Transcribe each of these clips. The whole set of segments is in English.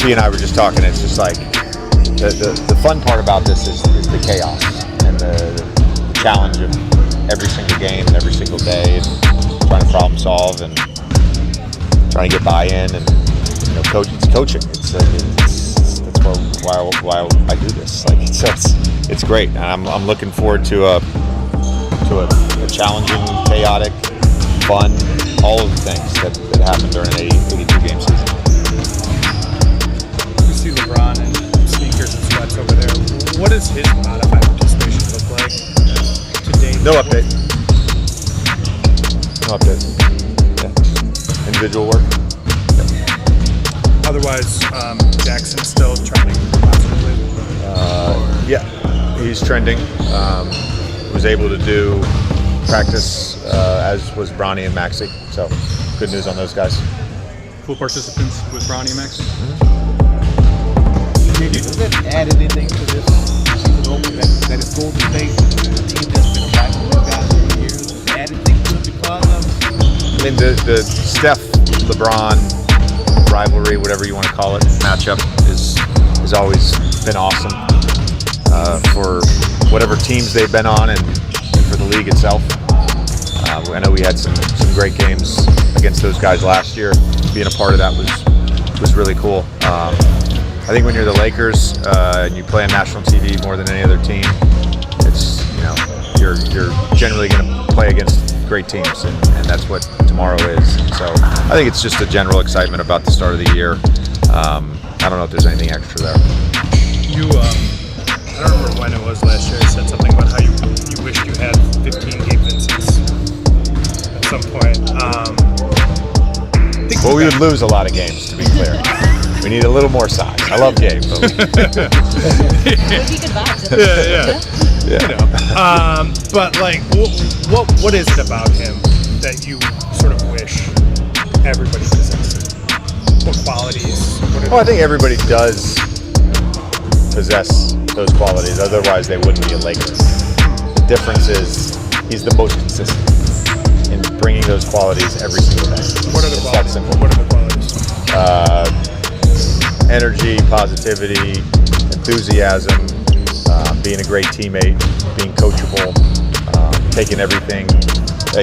He and I were just talking. It's just like the fun part about this is the chaos and the challenge of every single game and every single day, and trying to problem solve and trying to get buy-in, and it's coaching. That's why I do this. Like it's great. And I'm looking forward to a challenging, chaotic, fun, all of the things that happen during an 82 game season. We see LeBron in sneakers and sweats over there. What does his modified participation look like today? No update. Yeah. Individual work. Otherwise, Jackson's still trending positively. Yeah, he's trending. Was able to do practice as was Bronny and Maxey. So good news on those guys. Cool participants with Bronny and Maxey. Does that add anything to this season opener that is Golden State, a team that's been a rival for guys for years? Does it add anything to it because of? I mean, the Steph LeBron rivalry, whatever you want to call it, matchup has always been awesome for whatever teams they've been on and for the league itself. I know we had some great games against those guys last year. Being a part of that was really cool. I think when you're the Lakers and you play on national TV more than any other team, it's you're generally going to play against great teams, and that's what tomorrow is. So I think it's just a general excitement about the start of the year. I don't know if there's anything extra there. I don't remember when it was last year. You said something about how you wished you had 15 Gabe Vincents at some point. Well, we would lose a lot of games, to be clear. We need a little more size. I love Gabe, but he could vibes. Yeah. But like, what is it about him that you sort of wish everybody possessed? What qualities? Well, I think everybody does possess those qualities. Otherwise, they wouldn't be a Laker. The difference is he's the most consistent in bringing those qualities every single day. What are the qualities? That simple. What are the qualities? Energy, positivity, enthusiasm, being a great teammate, being coachable, taking everything.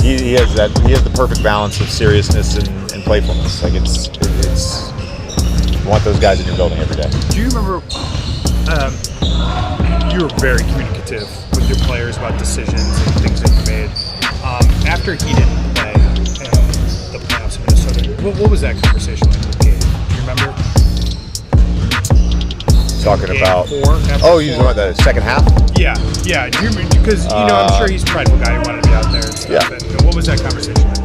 He has the perfect balance of seriousness and playfulness. Like it's you want those guys in your building every day. Do you remember? You were very communicative with your players about decisions and things that you made. After he didn't play in the playoffs in Minnesota, what was that conversation like with Gabe? Do you remember? Talking Game about 4? You talking about the second half? Yeah. Do you remember? Because I'm sure he's a prideful guy who wanted to be out there and stuff. Yeah. And what was that conversation like?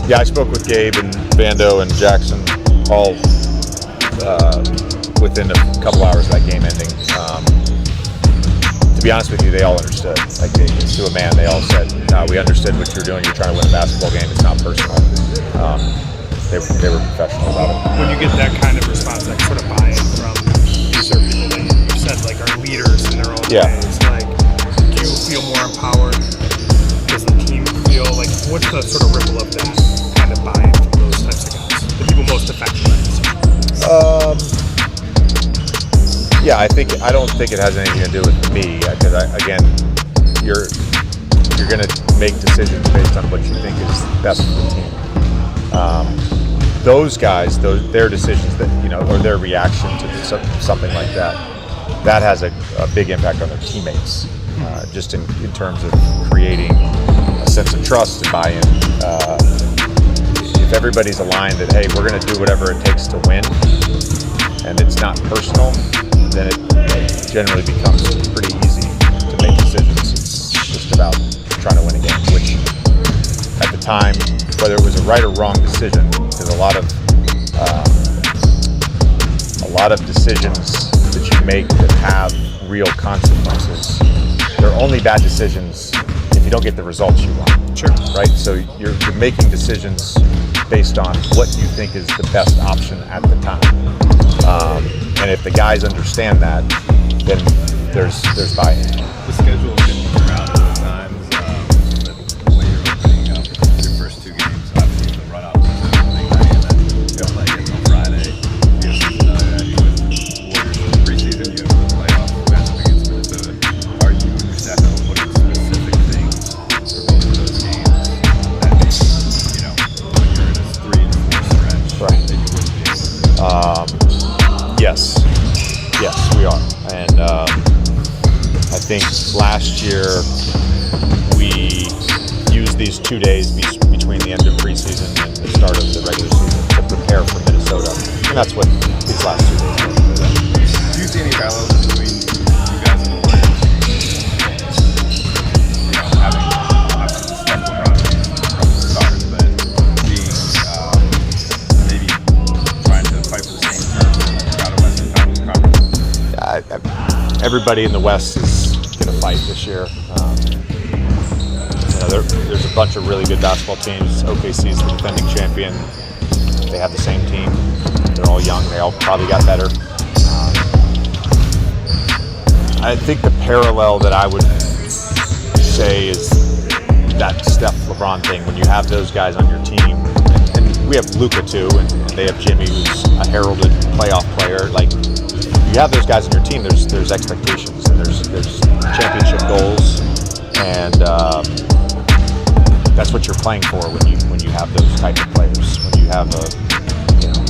Yeah, I spoke with Gabe and Vando and Jackson all within a couple hours of that game ending. To be honest with you, they all understood. Like to a man, they all said, "No, we understood what you're doing. You're trying to win a basketball game. It's not personal." They were professional about it. When you get that kind of response, that sort of buy-in from certain people that you said like are leaders in their own ways, like, do you feel more empowered? Does the team feel like, what's the sort of ripple of that kind of buy-in from those types of guys? The people most affected by this? Yeah, I don't think it has anything to do with me, because again, you're going to make decisions based on what you think is best for the team. Those guys, their decisions that or their reaction to something like that has a big impact on their teammates, just in terms of creating a sense of trust and buy-in. If everybody's aligned that, hey, we're going to do whatever it takes to win, and it's not personal, then it generally becomes pretty easy to make decisions. It's just about trying to win a game, which at the time, whether it was a right or wrong decision, because a lot of decisions that you make that have real consequences, they're only bad decisions if you don't get the results you want. Sure. Right? So you're making decisions based on what you think is the best option at the time. And if the guys understand that, then there's buy-in. The schedule can be crowded at times, but when you're opening up your first two games, obviously the run-up to Thursday night, and then you don't play again until Friday. And I think last year we used these 2 days between the end of preseason and the start of the regular season to prepare for Minnesota. And that's what these last 2 days were. Do you see any parallels between you guys and the Warriors? You know, having obviously the Steph LeBron from the start, but being maybe trying to fight for the same terms out of Western Conference. Everybody in the West is going to fight this year. There's a bunch of really good basketball teams. OKC is the defending champion. They have the same team. They're all young. They all probably got better. I think the parallel that I would say is that Steph LeBron thing. When you have those guys on your team, and we have Luka too, and they have Jimmy, who's a heralded playoff player. Like, you have those guys on your team. There's expectations and there's championship goals, and that's what you're playing for when you have those type of players. When you have a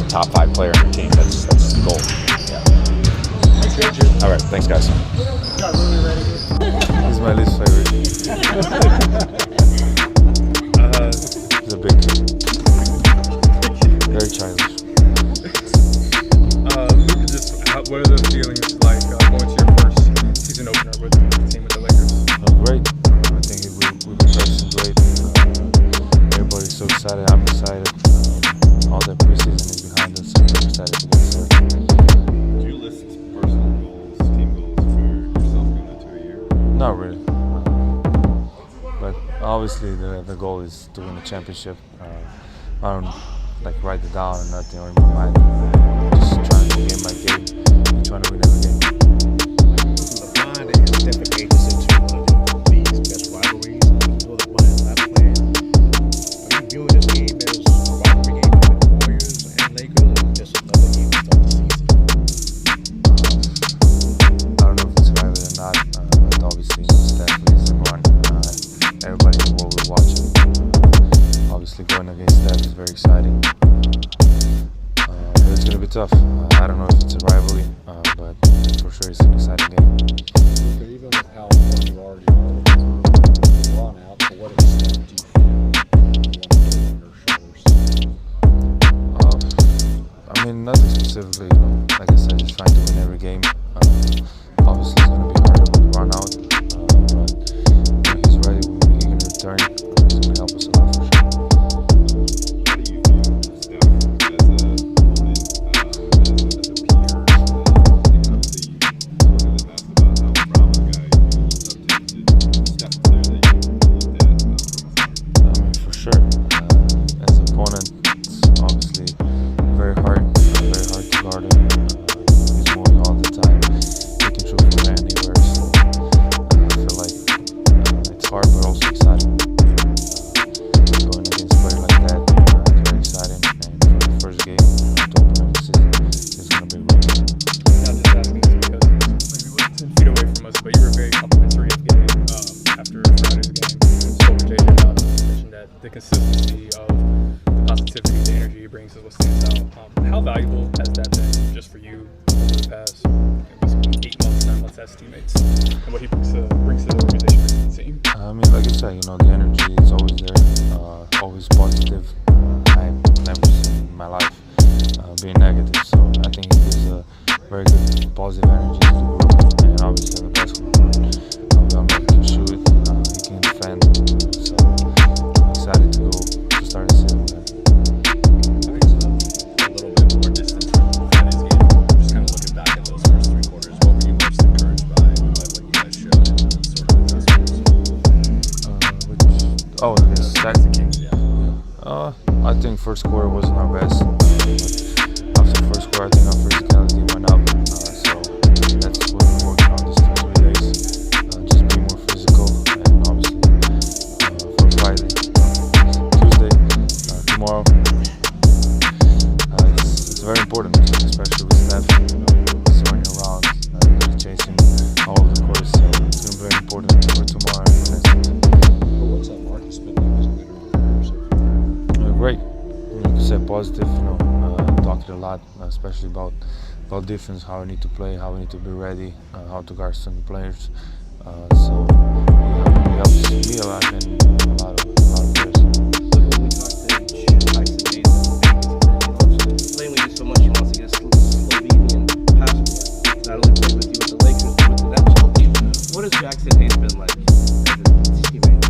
top 5 player on your team, that's the goal. Yeah. All right, thanks guys. He's my least favorite. He's a big kid. Very childish. What are the feelings like going to your first season opener with the team with the Lakers? Great. I think we've been practicing great. Everybody's so excited. I'm excited. All that preseason is behind us. I'm excited to get started. Do you list personal goals, team goals for yourself going into a year? Not really. But obviously the goal is to win the championship. I don't write it down or nothing or in my mind. Just trying to game by game. Trying to win every game. LeBron and Steph have made this into one of the league's best rivalries. Even though LeBron is not playing, are you viewing this game as a rivalry game between the Warriors and Lakers, or just another game to start the season? I don't know if it's rivalry or not, but obviously Steph is LeBron. Everybody in the world will watch it. Obviously going against Steph is very exciting. It's going to be tough. I don't know if it's a rivalry, but for sure it's an exciting game. But even with how important you already are with LeBron out, to what extent do you feel you want to put it on your shoulders? I mean, nothing specifically. Like I said, just trying to win every game. Obviously, it's going to be harder with LeBron out, but he's ready. He's going to return. He's going to help us a lot for sure. How do you view Steph as a opponent, as a peer? Obviously, you look in the past about how LeBron was a guy you looked up to. Is Steph a player that you looked at? I mean, for sure. As an opponent, it's obviously very hard to guard him. He's moving all the time. He can shoot from anywhere. So I feel like it's hard, but also exciting. Going against a player like that is very exciting. And for the first game to open up the season, it's going to be great. Not just asking this because it's maybe 10 feet away from us, but you were very complimentary of game after Friday's game. Spoke to JJ about it. You mentioned that the consistency of the positivity, the energy he brings is what stands out. How valuable has that been just for you over the past 8 months, 9 months as teammates, and what he brings to the organization, brings to the team? I mean, like I said, the energy is always there, always positive. I've never seen in my life being negative, so I think it gives a very good positive energy to the group, and obviously the basketball group. We all know he can shoot, he can defend, so I'm excited to start the season with him. I think a little bit more distance from Friday's game. Just kind of looking back at those first 3 quarters, what were you most encouraged by what you guys showed and sort of Against the Kings, yeah. I think first quarter wasn't our best. But after first quarter, I think our physicality went up. So that's what we're working on these 3 days. Just be more physical, and obviously for Friday, Tuesday, tomorrow. It's very important, especially with Steph, running around, chasing all over the course. So it's going to be very important for tomorrow and for next week. What's that Marcus been like as a leader on the Great. Like I said, positive. Talked a lot, especially about about defense, how we need to play, how we need to be ready, how to guard certain players. So he helps me a lot and a lot of players. We talked to Tyson Hayes playing with you so much. He wants to get a Slovenian passport. Not only played with you with the Lakers, but with the national team. What has Jackson Hayes been like as a teammate?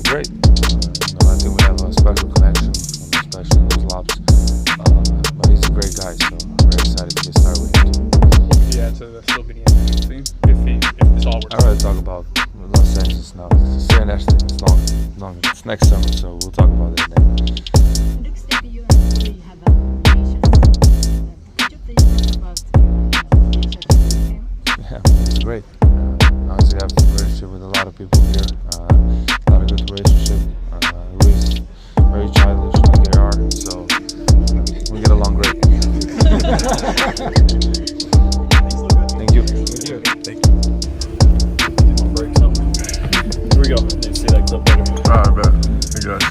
Great. I think we have a special connection, especially in those lobs. But he's a great guy, so I'm very excited to get started with him. What could you add to the Slovenian national team if this all works? I'd rather talk about Los Angeles now. Australian national team is long. It's next summer, so we'll talk about it then. Next step, you actually have a nations. Could you please talk about your nations team? Yeah, it's great. Obviously, I have a relationship with a lot of people here. A lot of good relationship. Luis, very childish, like they are, so we get along great. Thank you. Break something. Here we go. Need to see that clip later. All right, man. I got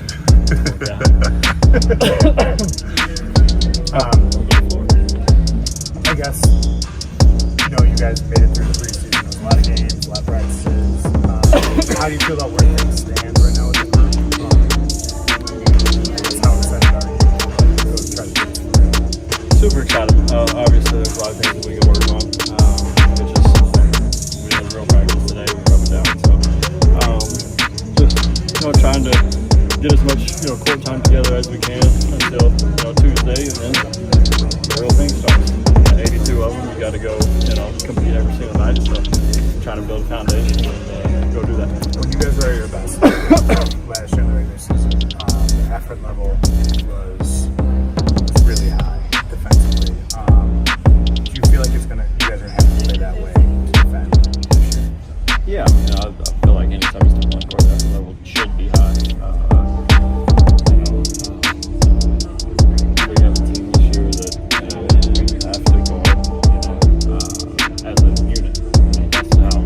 I guess, you guys made it through the preseason. There was a lot of games, a lot of practices. How do you feel about where things stand right now with the group? How excited are you to go try to get through? Super excited. Obviously, there's a lot of things that we can work on. Which is we had a real practice today. We're up and down. So just trying to get as much court time together as we can until Tuesday, and then the real thing starts. 82 of them. We got to go compete every single night. So trying to build a foundation and go do that. When you guys were at your best last year in the regular season, the effort level was really high defensively. Do you feel like you guys are going to have to play that way to defend this year? Yeah, I feel like anytime you step on court, the effort level should be high. We have a team this year that we have to guard, as a unit. That's how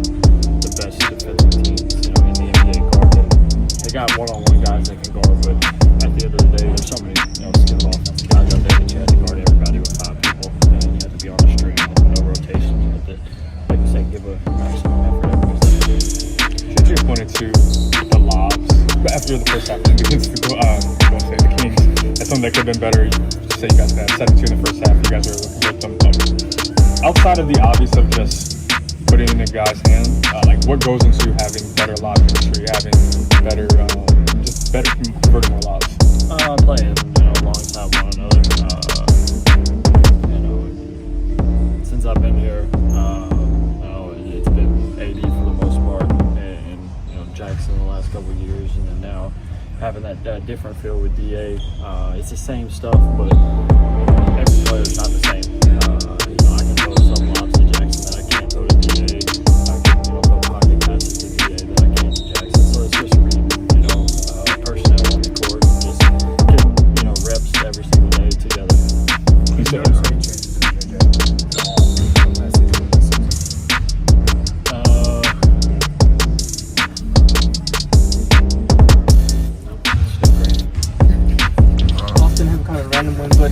the best defensive teams, in the NBA guard them. They got one-on-one guys that can guard, but at the end of the day, there's so many skilled offensive guys out there that you had to guard everybody with 5 people, and you had to be on a string and no rotation. Like you said, give a maximum effort every day. Since you pointed to the lobs after the first half against the Kings, that's something that could have been better. You say you guys had 17 in the first half. You guys were looking with them. Outside of the obvious of just putting it in a guy's hand, what goes into having better lob chemistry, having better, just better converting more lobs? Playing, alongside one another. Since I've been here, it's been AD for the most part, and Jackson the last couple of years, and then now having that different feel with DA. It's the same stuff, but every player's not the same. I can throw some lobs to Jackson that I can't throw to DA. I can throw pocket passes to DA that I can't to Jackson. So it's just reading, personnel on the court, just getting reps every single day together. You notice any changes in your game from last season to this season? Often have kind of a random one, but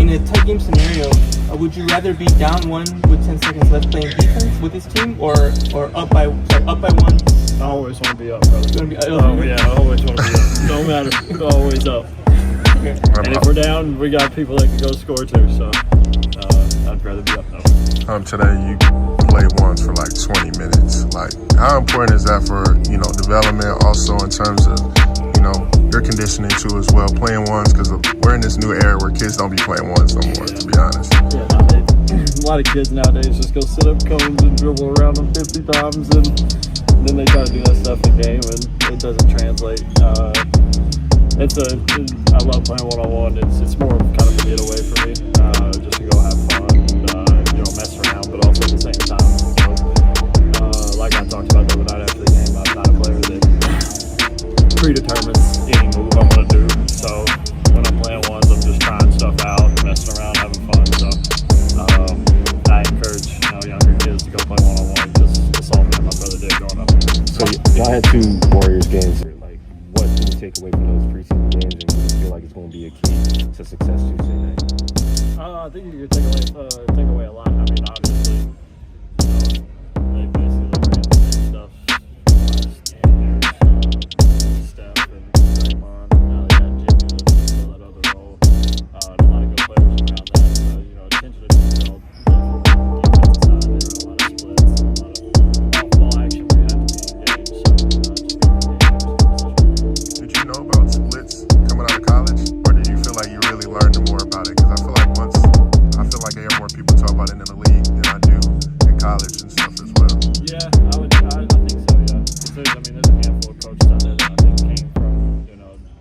in a tight game scenario, would you rather be down 1 with 10 seconds left playing defense with this team, or up by 1? I always want to be up, brother. Yeah, I always want to be up. Don't matter. Always up. Okay. And if we're down, we got people that can go score too. So I'd rather be up though. Today you played once for like 20 minutes. Like, how important is that for development? Also in terms of your conditioning too as well. Playing ones, because we're in this new era where kids don't be playing ones no more. To be honest. Yeah, a lot of kids nowadays just go sit up cones and dribble around them 50 times, and then they try to do that stuff in game, and it doesn't translate. I love playing one-on-one. It's more of kind of a getaway for me, just to go have fun and mess around, but also at the same time. So, like I talked about the other night after the game, I'm not a player that predetermines any move I'm gonna do. So when I'm playing ones, I'm just trying stuff out, messing around, having fun. So I encourage younger kids to go play one-on-one. Just the same thing my brother did growing up. So y'all had 2 Warriors games. Like, what take away from those preseason games, and you feel like it's going to be a key to success Tuesday night? I think you could take away a lot. I mean, obviously, they basically ran the same stuff last year. Steph and Draymond. Now they got Jimmy to fill that other role. A lot of good players around that. So, attention to detail. Defensive side, there were a lot of splits, a lot of off-ball action where you have to be engaged. So, Did you know about splits coming out of college, or did you feel like you really learned more about it? Because I feel like I hear more people talk about it in the league than I do in college and stuff as well. Yeah, I think so, yeah. There's a handful of coaches out there that I think came from,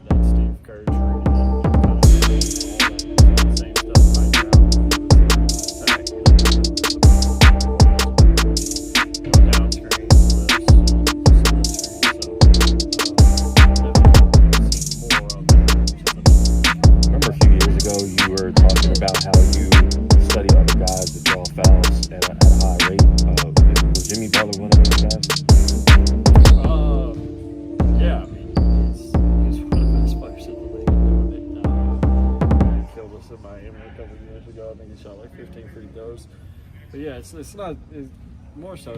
that Steve Kerr tree, that kind of all that same stuff right now. Attack, down screen, flips, Remember a few years ago you were talking about how you study other guys that draw fouls at a high rate. Was Jimmy Butler one of those guys? Yeah, I mean, he's one of the best players in the league doing it. He killed us in Miami a couple of years ago. I think he shot like 15 free throws. But yeah, it's more so.